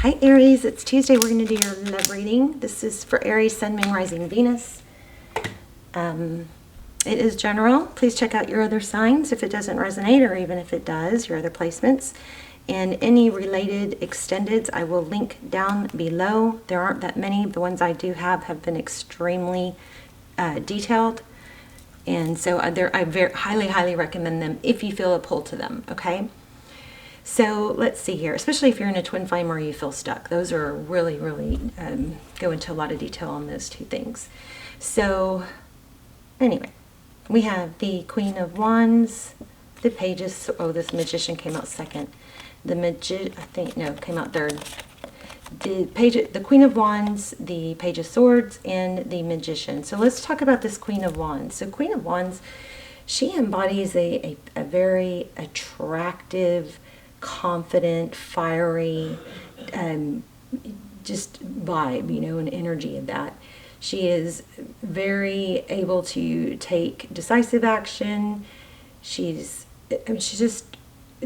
Hi Aries, it's Tuesday. We're going to do your love reading. This is for Aries, Sun, Moon, Rising, Venus. It is general. Please check out your other signs if it doesn't resonate, or even if it does, your other placements. And any related extendeds I will link down below. There aren't that many. The ones I do have been extremely detailed. And so I highly recommend them if you feel a pull to them, okay? So let's see here, especially if you're in a twin flame or you feel stuck. Those are really go into a lot of detail on those two things. So anyway, we have the Queen of Wands, the Pages. Oh, this Magician came out second. Came out third. The Queen of Wands, the Page of Swords, and the Magician. So let's talk about this Queen of Wands. So Queen of Wands, she embodies a very attractive, confident, fiery, just vibe, you know, an energy of that. She is very able to take decisive action. She's just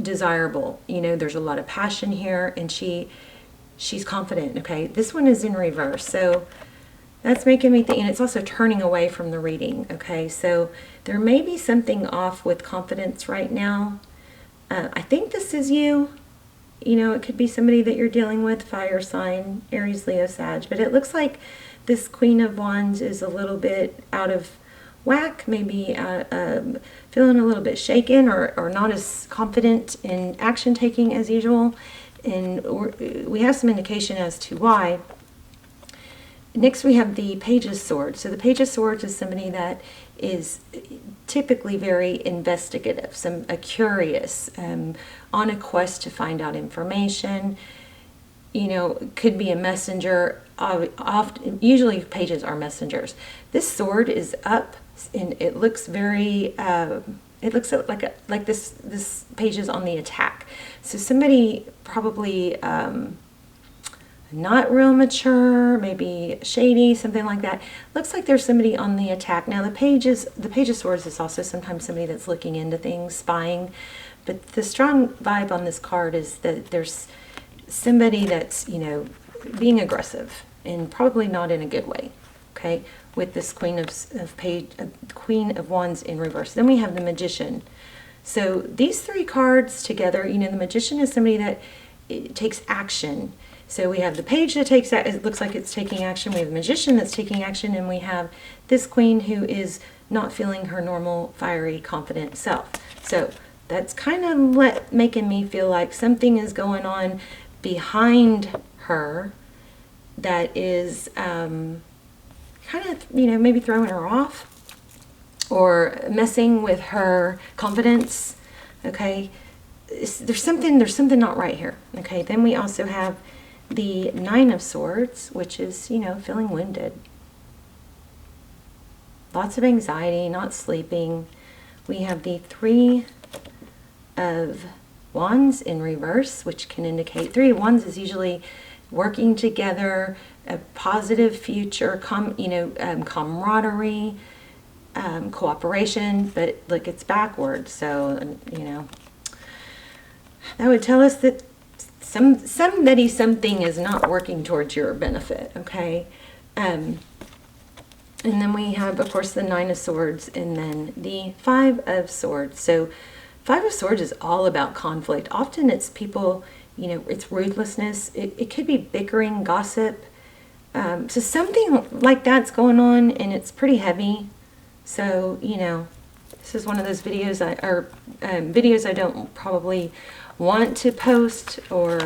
desirable. You know, there's a lot of passion here, and she's confident. Okay, this one is in reverse, so that's making me think, and it's also turning away from the reading. Okay, so there may be something off with confidence right now. I think this is you. You know, it could be somebody that you're dealing with, fire sign, Aries, Leo, Sag. But it looks like this Queen of Wands is a little bit out of whack, maybe feeling a little bit shaken or not as confident in action taking as usual. And we have some indication as to why. Next we have the Page of Swords. So the Page of Swords is somebody that is typically very investigative, curious, on a quest to find out information. You know, could be a messenger. Often, usually pages are messengers. This sword is up, and it looks very. It looks like this page is on the attack. So somebody probably not real mature, maybe shady, something like that. Looks like there's somebody on the attack. Now the Page of Swords is also sometimes somebody that's looking into things, spying. But the strong vibe on this card is that there's somebody that's, you know, being aggressive and probably not in a good way. Okay, with this Queen of Wands in reverse. Then we have the Magician. So these three cards together, you know, the Magician is somebody that takes action. So we have the Page that takes that, it looks like it's taking action. We have the Magician that's taking action, and we have this Queen who is not feeling her normal, fiery, confident self. So that's kind of making me feel like something is going on behind her that is kind of, you know, maybe throwing her off or messing with her confidence. Okay, there's something not right here. Okay, then we also have the Nine of Swords, which is, you know, feeling wounded. Lots of anxiety, not sleeping. We have the Three of Wands in reverse, which can indicate Three of Wands is usually working together, a positive future, camaraderie, cooperation, but look, it's backwards. So, you know, that would tell us that something is not working towards your benefit, okay? And then we have, of course, the Nine of Swords, and then the Five of Swords. So Five of Swords is all about conflict. Often it's people, you know, it's ruthlessness. It could be bickering, gossip. So something like that's going on, and it's pretty heavy. So, you know, this is one of those videos videos I don't probably want to post, or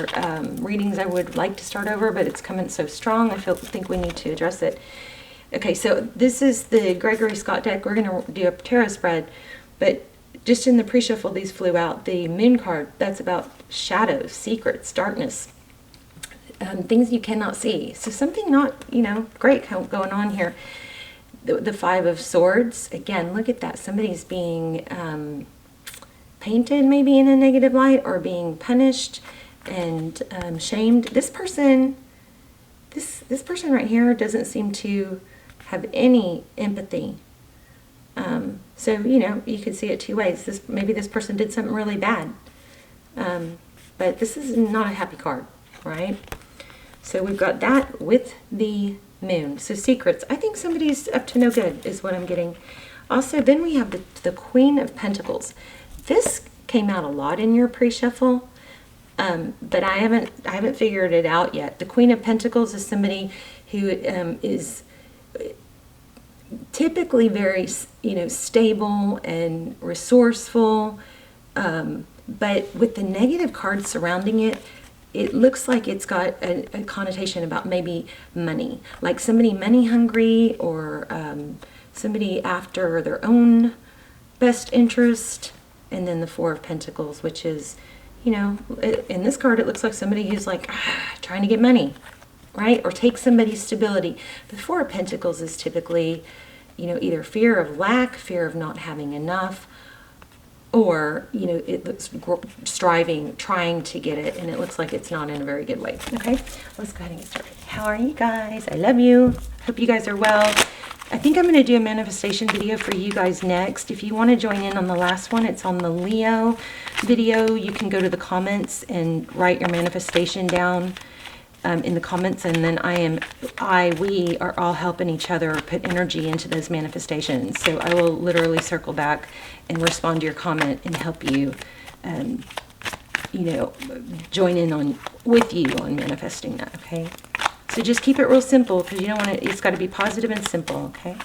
readings I would like to start over, but it's coming so strong, I think we need to address it. Okay, so this is the Gregory Scott deck. We're going to do a tarot spread, but just in the pre-shuffle, these flew out. The Moon card, that's about shadows, secrets, darkness, things you cannot see. So something not, you know, great going on here. The Five of Swords, again, look at that. Somebody's being painted maybe in a negative light, or being punished and shamed. This person right here doesn't seem to have any empathy. So, you know, you could see it two ways. Maybe this person did something really bad. But this is not a happy card, right? So we've got that with the moon. So secrets. I think somebody's up to no good is what I'm getting. Also, then we have the Queen of Pentacles. This came out a lot in your pre-shuffle, but I haven't figured it out yet. The Queen of Pentacles is somebody who is typically very, stable and resourceful, but with the negative cards surrounding it, it looks like it's got a connotation about maybe money, like somebody money hungry, or somebody after their own best interest. And then the Four of Pentacles, which is, in this card, it looks like somebody who's like trying to get money, right? Or take somebody's stability. The Four of Pentacles is typically, either fear of lack, fear of not having enough, or, it looks striving, trying to get it, and it looks like it's not in a very good way. Okay, let's go ahead and get started. How are you guys? I love you. Hope you guys are well. I think I'm going to do a manifestation video for you guys next. If you want to join in on the last one, it's on the Leo video. You can go to the comments and write your manifestation down in the comments, and then we are all helping each other put energy into those manifestations. So I will literally circle back and respond to your comment and help you, join in with you on manifesting that, okay? So just keep it real simple, because you don't want to, it's got to be positive and simple, okay?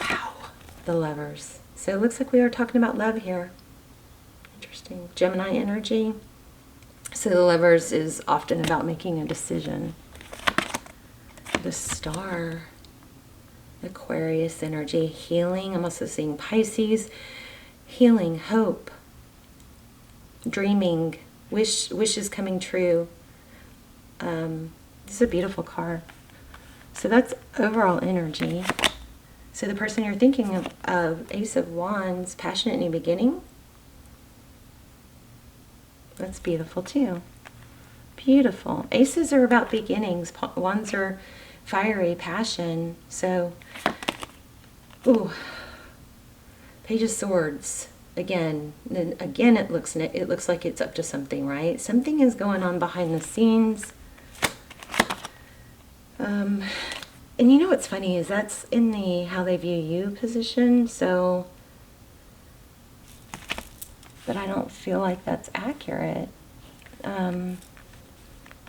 Wow, the Lovers. So it looks like we are talking about love here. Interesting. Gemini energy. So the Lovers is often about making a decision. The Star. Aquarius energy. Healing. I'm also seeing Pisces. Healing, hope. Dreaming. Wishes coming true. This is a beautiful card. So that's overall energy. So the person you're thinking of, Ace of Wands, passionate new beginning. That's beautiful too. Beautiful. Aces are about beginnings. Wands are fiery, passion. So, ooh, Page of Swords. Again, it looks like it's up to something, right? Something is going on behind the scenes. And you know what's funny is that's in the how they view you position, so, but I don't feel like that's accurate. But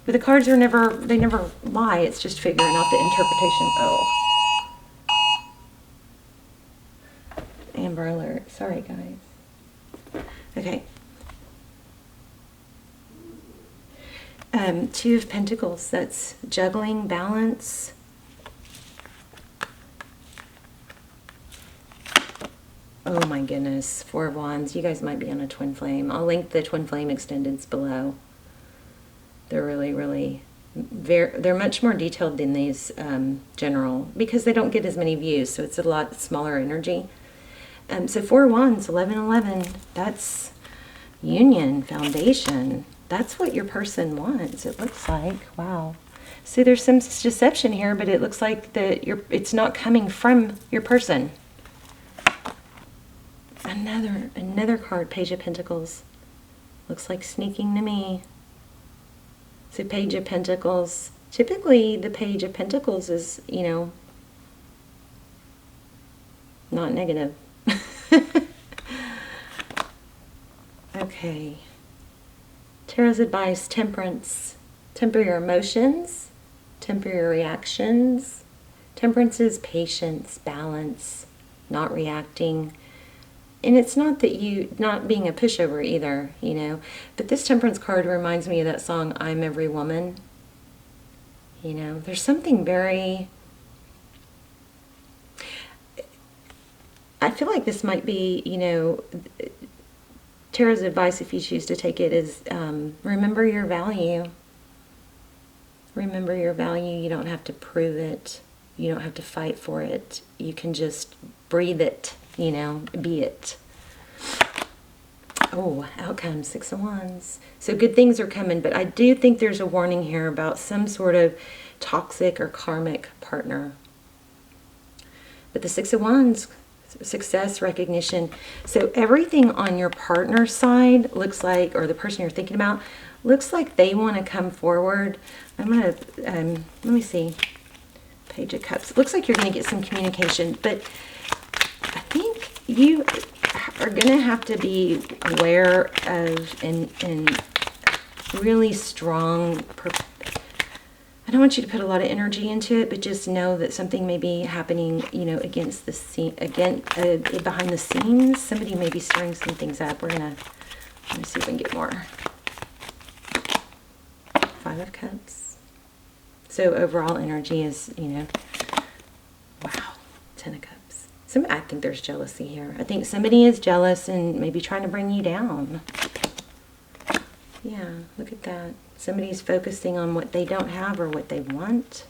the cards they never lie, it's just figuring out the interpretation. Oh. Amber Alert, sorry guys. Okay. Two of Pentacles, that's juggling, balance. Oh my goodness, Four of Wands. You guys might be on a twin flame. I'll link the twin flame extendeds below. They're really, they're much more detailed than these general, because they don't get as many views, so it's a lot smaller energy. So Four of Wands, 11-11, that's union, foundation. That's what your person wants, it looks like. Wow. So there's some deception here, but it looks like it's not coming from your person. Another card, Page of Pentacles. Looks like sneaking to me. So Page of Pentacles. Typically, the Page of Pentacles is, not negative. Okay. Tarot's advice, temperance. Temper your emotions. Temper your reactions. Temperance is patience, balance, not reacting. And it's not that not being a pushover either, But this Temperance card reminds me of that song, I'm Every Woman. There's something very... I feel like this might be, Tarot's advice, if you choose to take it, is remember your value. Remember your value. You don't have to prove it. You don't have to fight for it. You can just breathe it, be it. Oh, outcome, Six of Wands. So good things are coming, but I do think there's a warning here about some sort of toxic or karmic partner. But the Six of Wands, success, recognition. So everything on your partner's side looks like, or the person you're thinking about, Looks like they want to come forward. I'm going to, let me see. Page of Cups. Looks like you're going to get some communication, but I think you are going to have to be aware of and really strong. I don't want you to put a lot of energy into it, but just know that something may be happening, you know, against the scene, behind the scenes. Somebody may be stirring some things up. We're gonna, let me see if we can get more. 5 of Cups. So overall energy is, you know, wow, 10 of Cups. I think there's jealousy here. I think somebody is jealous and maybe trying to bring you down. Yeah, look at that. Somebody's focusing on what they don't have or what they want.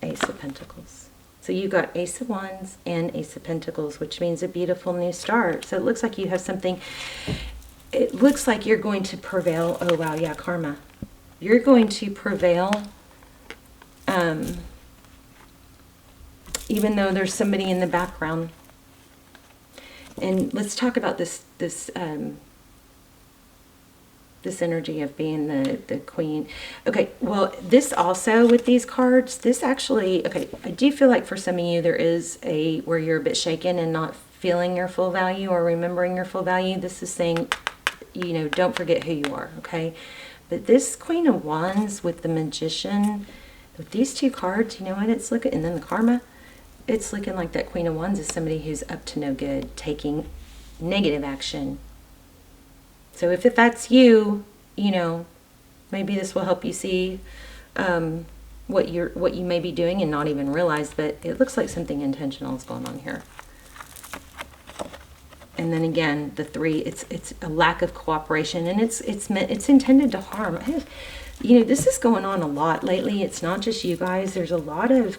Ace of Pentacles. So you got Ace of Wands and Ace of Pentacles, which means a beautiful new start. So it looks like you have something, it looks like you're going to prevail. Oh wow, yeah, karma. You're going to prevail, even though there's somebody in the background. And let's talk about this energy of being the queen. Okay, well, this also with these cards, this actually, okay, I do feel like for some of you there is where you're a bit shaken and not feeling your full value or remembering your full value. This is saying, you know, don't forget who you are, okay? But this Queen of Wands with the Magician, with these two cards, you know what it's looking, and then the Karma, it's looking like that Queen of Wands is somebody who's up to no good, taking negative action. So if that's you, you know, maybe this will help you see what you may be doing and not even realize, but it looks like something intentional is going on here. And then again, the 3, it's a lack of cooperation, and it's intended to harm. You know, this is going on a lot lately. It's not just you guys. There's a lot of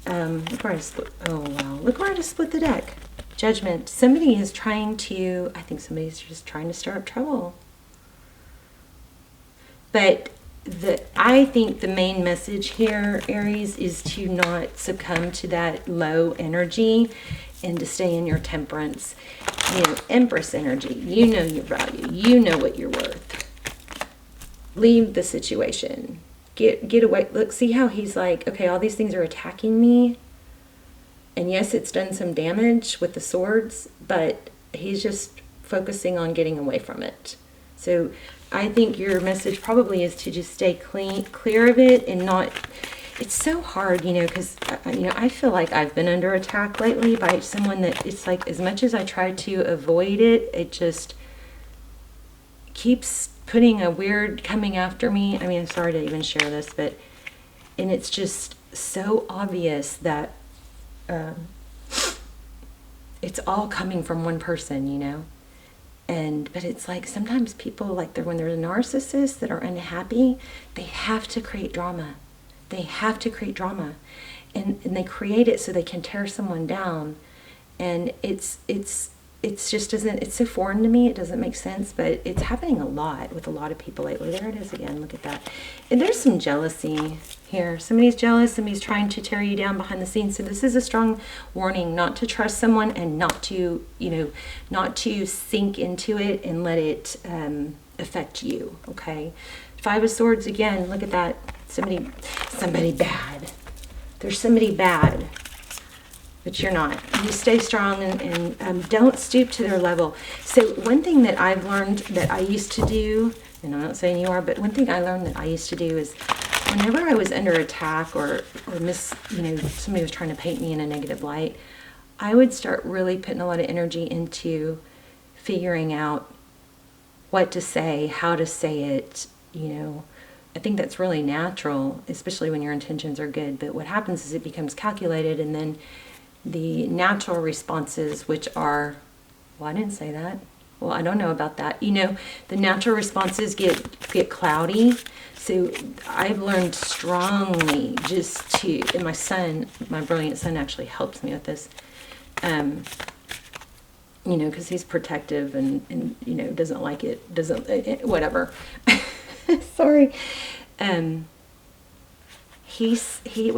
look where I split. Oh wow, look where I just split the deck. Judgment. Somebody is trying to, I think somebody's just trying to stir up trouble. But I think the main message here, Aries, is to not succumb to that low energy and to stay in your temperance. You know, Empress energy. You know your value. You know what you're worth. Leave the situation. Get away. Look, see how he's like, okay, all these things are attacking me. And yes, it's done some damage with the swords, but he's just focusing on getting away from it. So I think your message probably is to just stay clear of it and not, it's so hard, you know, because, you know, I feel like I've been under attack lately by someone that it's like, as much as I try to avoid it, it just keeps putting a weird coming after me. I mean, I'm sorry to even share this, but, and it's just so obvious that it's all coming from one person, you know. But it's like sometimes people, like when they're narcissists that are unhappy, they have to create drama. They have to create drama, and they create it so they can tear someone down. And it's just doesn't, it's so foreign to me, it doesn't make sense, but it's happening a lot with a lot of people lately. There it is again, look at that. And there's some jealousy here. Somebody's jealous, somebody's trying to tear you down behind the scenes. So this is a strong warning not to trust someone and not to, you know, not to sink into it and let it affect you, okay? 5 of Swords again, look at that. Somebody bad. There's somebody bad. But you're not. You stay strong and don't stoop to their level. So one thing that I've learned that I used to do, and I'm not saying you are, but one thing I learned that I used to do is whenever I was under attack or you know, somebody was trying to paint me in a negative light, I would start really putting a lot of energy into figuring out what to say, how to say it, you know. I think that's really natural, especially when your intentions are good. But what happens is it becomes calculated, and then the natural responses, which are, well, I didn't say that. Well, I don't know about that. You know, the natural responses get cloudy. So I've learned strongly just to, and my son, my brilliant son actually helps me with this, you know, because he's protective and, you know, doesn't like it, whatever. Sorry. What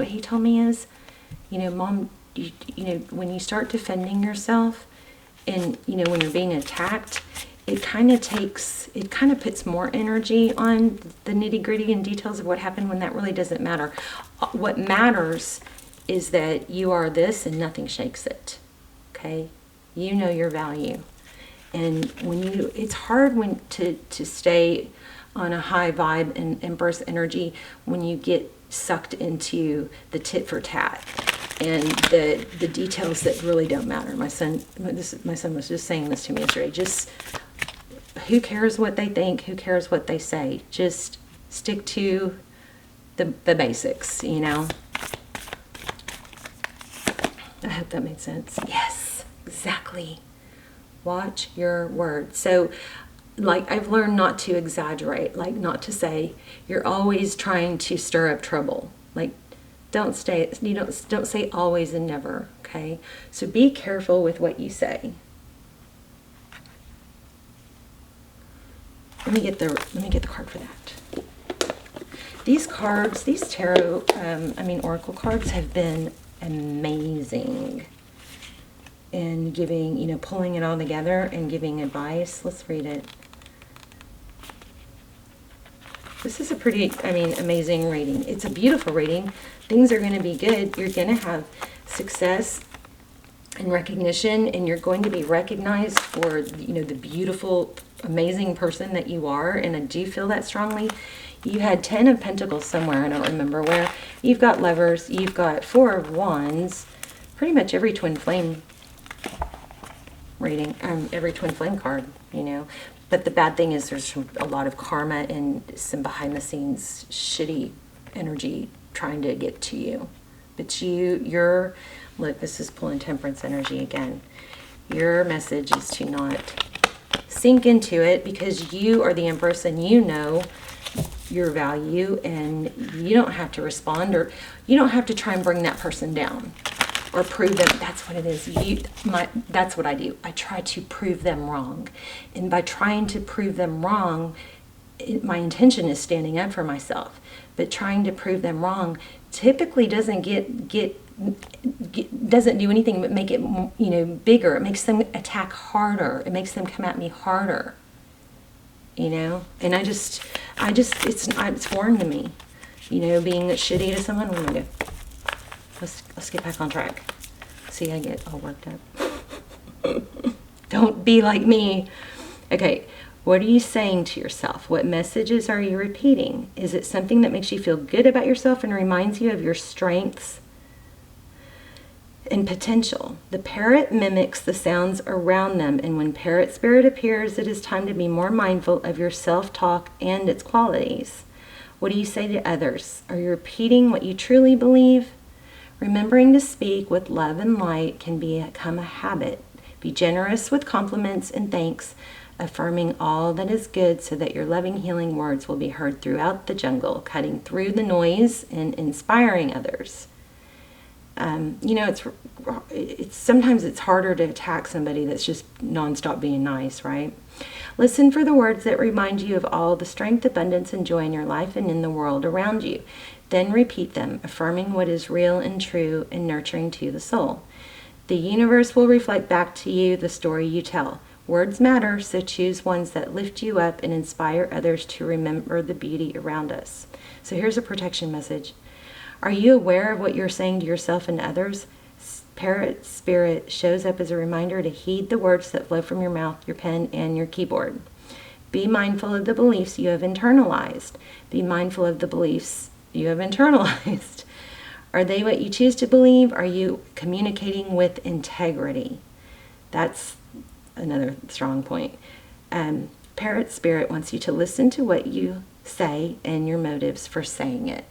he told me is, you know, Mom, you know, when you start defending yourself and, you know, when you're being attacked, it kind of puts more energy on the nitty-gritty and details of what happened when that really doesn't matter. What matters is that you are this and nothing shakes it. Okay? You know your value. And it's hard to stay on a high vibe and burst energy when you get sucked into the tit for tat and the details that really don't matter. My son was just saying this to me yesterday. Just who cares what they think? Who cares what they say? Just stick to the basics, you know. I hope that made sense. Yes, exactly. Watch your words. So, like, I've learned not to exaggerate, like not to say you're always trying to stir up trouble. Like, don't say always and never. Okay. So be careful with what you say. Let me get the card for that. These cards, these tarot, oracle cards have been amazing in giving, pulling it all together and giving advice. Let's read it. This is a pretty, amazing reading. It's a beautiful reading. Things are going to be good. You're going to have success and recognition, and you're going to be recognized for, the beautiful, amazing person that you are. And I do feel that strongly. You had 10 of Pentacles somewhere, I don't remember where. You've got Lovers, you've got 4 of Wands, pretty much every twin flame reading, every twin flame card, But the bad thing is there's a lot of karma and some behind the scenes shitty energy trying to get to you. But look, this is pulling Temperance energy again. Your message is to not sink into it, because you are the Empress and you know your value, and you don't have to respond, or you don't have to try and bring that person down or prove them. That's what it is. That's what I do. I try to prove them wrong. And by trying to prove them wrong, my intention is standing up for myself. But trying to prove them wrong typically doesn't doesn't do anything but make it bigger. It makes them attack harder. It makes them come at me harder. And it's foreign to me, being shitty to someone. What am I doing? Let's get back on track. See, I get all worked up. Don't be like me. Okay, what are you saying to yourself? What messages are you repeating? Is it something that makes you feel good about yourself and reminds you of your strengths and potential? The parrot mimics the sounds around them, and when parrot spirit appears, it is time to be more mindful of your self-talk and its qualities. What do you say to others? Are you repeating what you truly believe? Remembering to speak with love and light can become a habit. Be generous with compliments and thanks, affirming all that is good so that your loving, healing words will be heard throughout the jungle, cutting through the noise and inspiring others. Sometimes it's harder to attack somebody that's just nonstop being nice, right? Listen for the words that remind you of all the strength, abundance, and joy in your life and in the world around you. Then repeat them, affirming what is real and true and nurturing to the soul. The universe will reflect back to you the story you tell. Words matter, so choose ones that lift you up and inspire others to remember the beauty around us. So here's a protection message. Are you aware of what you're saying to yourself and others? Parrot spirit shows up as a reminder to heed the words that flow from your mouth, your pen, and your keyboard. Be mindful of the beliefs you have internalized. Be mindful of the beliefs you have internalized. Are they what you choose to believe? Are you communicating with integrity? That's another strong point. Parrot spirit wants you to listen to what you say and your motives for saying it.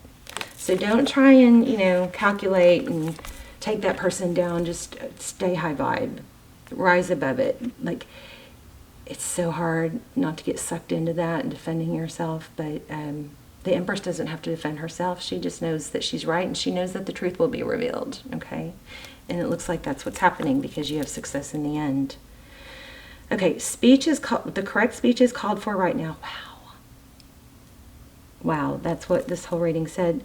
So don't try and, calculate and take that person down. Just stay high vibe. Rise above it. Like, it's so hard not to get sucked into that and defending yourself. But the Empress doesn't have to defend herself. She just knows that she's right, and she knows that the truth will be revealed. Okay? And it looks like that's what's happening because you have success in the end. Okay, the correct speech is called for right now. Wow, that's what this whole reading said.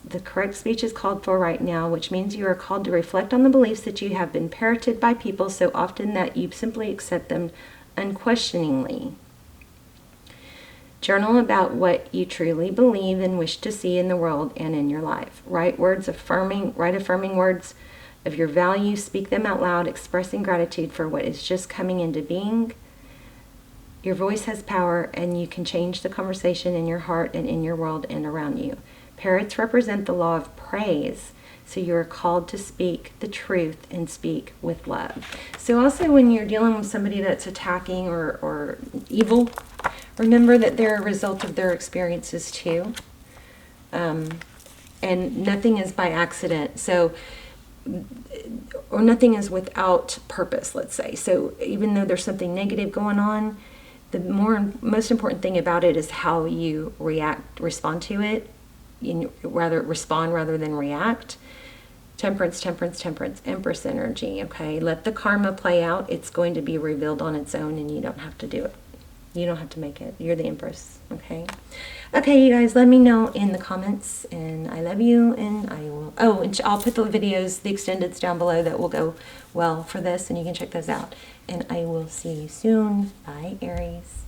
The correct speech is called for right now, which means you are called to reflect on the beliefs that you have been parroted by people so often that you simply accept them unquestioningly. Journal about what you truly believe and wish to see in the world and in your life. Write affirming words of your value. Speak them out loud, expressing gratitude for what is just coming into being. Your voice has power, and you can change the conversation in your heart and in your world and around you. Parrots represent the law of praise, so you are called to speak the truth and speak with love. So also when you're dealing with somebody that's attacking or evil, remember that they're a result of their experiences too. And nothing is by accident. So, or nothing is without purpose, let's say. So even though there's something negative going on, the most important thing about it is how you respond to it. Respond rather than react. Temperance, temperance, temperance, Empress energy, okay? Let the karma play out. It's going to be revealed on its own, and you don't have to do it. You don't have to make it. You're the Empress, okay? Okay, you guys, let me know in the comments, and I love you, and I will... Oh, and I'll put the videos, the extendeds down below that will go well for this, and you can check those out. And I will see you soon. Bye, Aries.